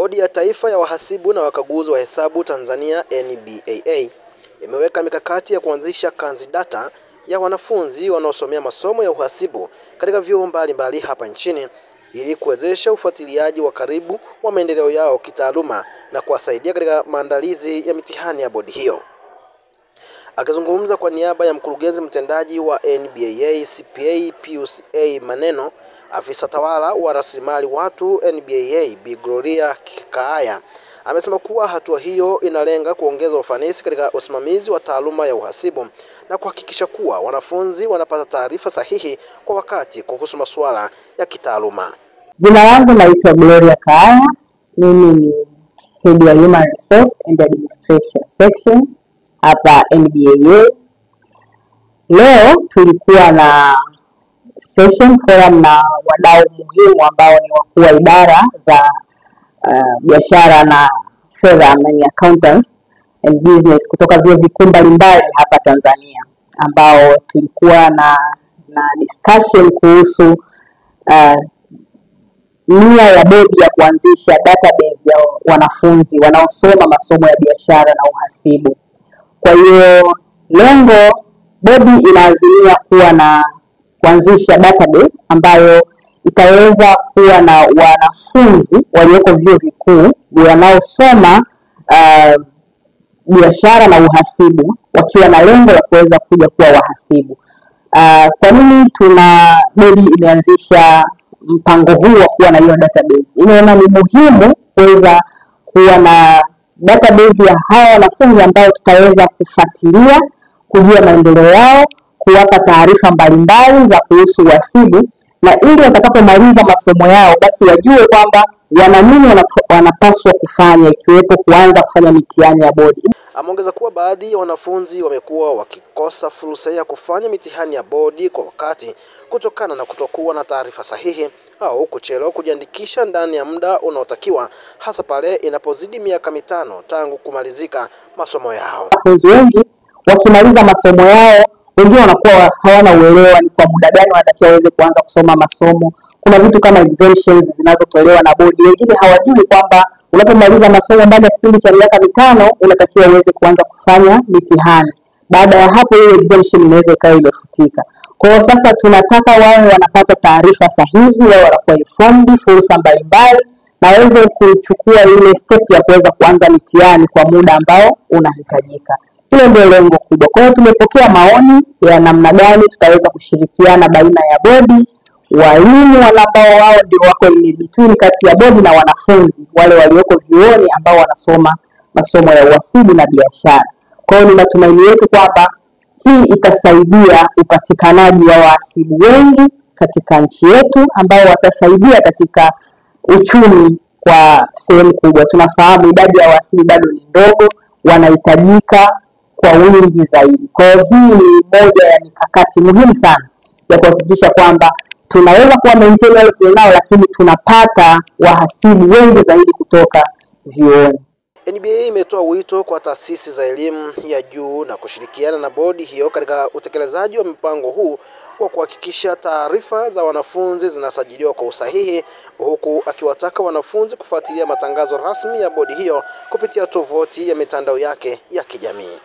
Bodi ya Taifa ya Wahasibu na Wakaguzi wa Hesabu Tanzania NBAA imeweka mikakati ya kuanzisha kanzidata ya wanafunzi wanaosomea masomo ya uhasibu katika vyuo mbalimbali hapa nchini ili kuwezesha ufuatiliaji wa karibu wa maendeleo yao kitaaluma na kuwasaidia katika maandalizi ya mitihani ya bodi hiyo. Akizungumza kwa niaba ya mkurugenzi mtendaji wa NBAA CPA Pius A. Maneno, afisa tawala wa rasilimali watu NBAA Bi Gloria Kikaaya amesema kuwa hatua hiyo inalenga kuongeza ufanisi katika usimamizi wa taaluma ya uhasibu na kuhakikisha kuwa wanafunzi wanapata taarifa sahihi kwa wakati kuhusu masuala ya kitaaluma. Jina langu naitwa Gloria Kikaaya, mimi ni Head wa Human Resource and Administration Section hapa NBAA. Leo tulikuwa na session forum na wadau muhimu ambao ni wakuu wa idara za biashara na fedha na accountants and business kutoka vyuo vikuu mbalimbali hapa Tanzania, ambao tulikuwa na discussion kuhusu nia ya bodi ya kuanzisha database ya wanafunzi wanaosoma masomo ya biashara na uhasibu. Kwa hiyo lengo, bodi inaazimia kuanzisha database ambayo itaweza kuwa na wanafunzi walioko vyuo vikuu wanaosoma biashara na uhasibu wakiwa na lengo la kuweza kuja kuwa wahasibu. Kwa nini bodi imeanzisha mpango huu wa kuwa na hiyo database? Inaona ni muhimu kuweza kuwa na database ya hawa wanafunzi ambao tutaweza kufuatilia, kujua maendeleo yao, kuwapa taarifa mbalimbali za kuhusu uhasibu, na ili watakapomaliza masomo yao basi wajue kwamba wana nini wanapaswa kufanya, ikiwepo kuanza kufanya mitihani ya bodi. Ameongeza kuwa baadhi ya wanafunzi wamekuwa wakikosa fursa ya kufanya mitihani ya bodi kwa wakati kutokana na kutokuwa na taarifa sahihi au kuchelewa kujiandikisha ndani ya muda unaotakiwa, hasa pale inapozidi miaka 5 tangu kumalizika masomo yao. Wanafunzi wengi wakimaliza masomo yao, wengine wanakuwa hawana uelewa ni kwa muda gani wanatakiwa waweze kuanza kusoma masomo. Kuna vitu kama exemptions zinazotolewa na bodi. Wengine hawajui kwamba unapomaliza masomo ndani ya kipindi cha miaka 5 unatakiwa uweze kuanza kufanya mitihani. Baada ya hapo hiyo exemption inaweza ikawa imefutika. Kwa hiyo sasa tunataka wao wanapata taarifa sahihi, wao wanakuwa informed, fursa mbalimbali, na waweze kuchukua ile step ya kuweza kuanza mitihani kwa muda ambao unahitajika. Hilo ndio lengo kubwa. Kwa hiyo tumepokea maoni ya namna gani tutaweza kushirikiana baina ya bodi, walimu ambao wao ndio wako in between kati ya bodi na wanafunzi wale walioko vyuoni ambao wanasoma masomo ya uhasibu na biashara. Kwa hiyo ni matumaini yetu kwamba hii itasaidia upatikanaji wa wahasibu wengi katika nchi yetu ambao watasaidia katika uchumi kwa sehemu kubwa. Tunafahamu idadi ya wahasibu bado ni ndogo, wanahitajika kwa wingi zaidi. Kwa hiyo hii ni moja ya mikakati muhimu sana ya kuhakikisha kwamba tunaweza kuwa maintain wale tulionao, lakini tunapata wahasibu wengi zaidi kutoka vyuoni. NBAA imetoa wito kwa taasisi za elimu ya juu na kushirikiana na bodi hiyo katika utekelezaji wa mpango huu kwa kuhakikisha taarifa za wanafunzi zinasajiliwa kwa usahihi, huku akiwataka wanafunzi kufuatilia matangazo rasmi ya bodi hiyo kupitia tovuti ya mitandao yake ya kijamii.